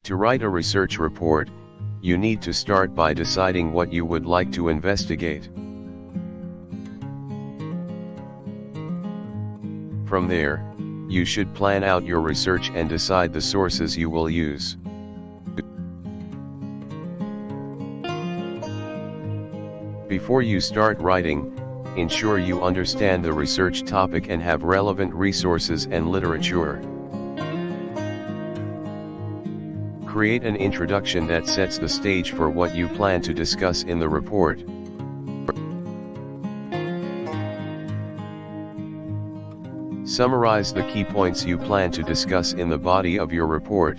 To write a research report, you need to start by deciding what you would like to investigate. From there, you should plan out your research and decide the sources you will use. Before you start writing, ensure you understand the research topic and have relevant resources and literature. Create an introduction that sets the stage for what you plan to discuss in the report. Summarize the key points you plan to discuss in the body of your report.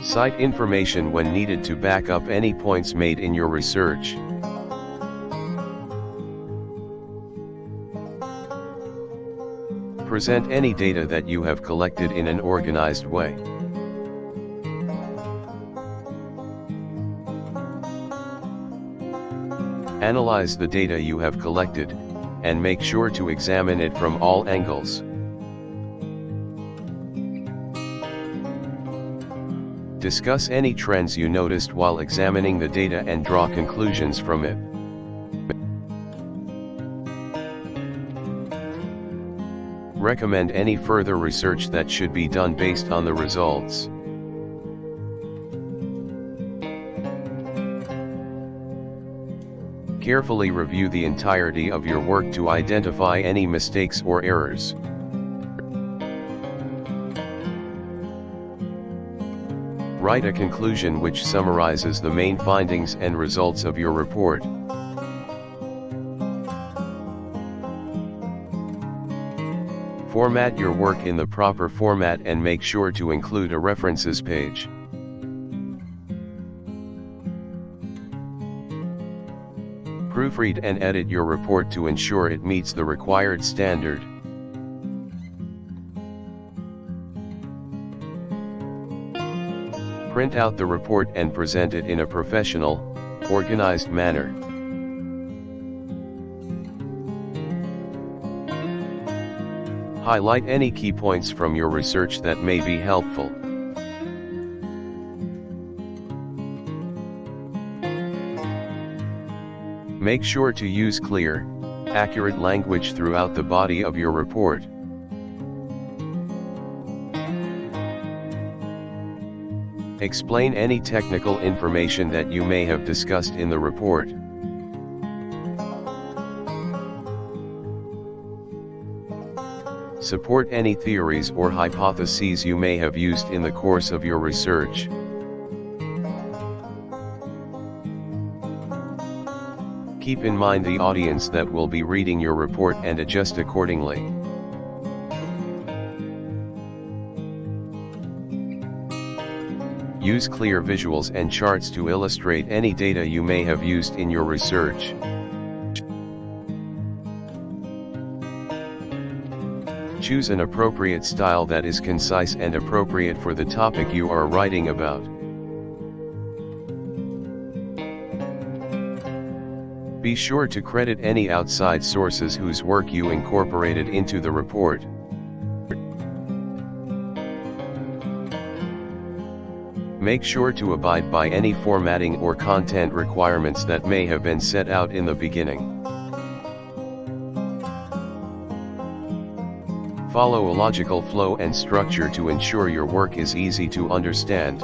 Cite information when needed to back up any points made in your research. Present any data that you have collected in an organized way. Analyze the data you have collected, and make sure to examine it from all angles. Discuss any trends you noticed while examining the data and draw conclusions from it. Recommend any further research that should be done based on the results. Carefully review the entirety of your work to identify any mistakes or errors. Write a conclusion which summarizes the main findings and results of your report. Format your work in the proper format and make sure to include a references page. Proofread and edit your report to ensure it meets the required standard. Print out the report and present it in a professional, organized manner. Highlight any key points from your research that may be helpful. Make sure to use clear, accurate language throughout the body of your report. Explain any technical information that you may have discussed in the report. Support any theories or hypotheses you may have used in the course of your research. Keep in mind the audience that will be reading your report and adjust accordingly. Use clear visuals and charts to illustrate any data you may have used in your research. Choose an appropriate style that is concise and appropriate for the topic you are writing about. Be sure to credit any outside sources whose work you incorporated into the report. Make sure to abide by any formatting or content requirements that may have been set out in the beginning. Follow a logical flow and structure to ensure your work is easy to understand.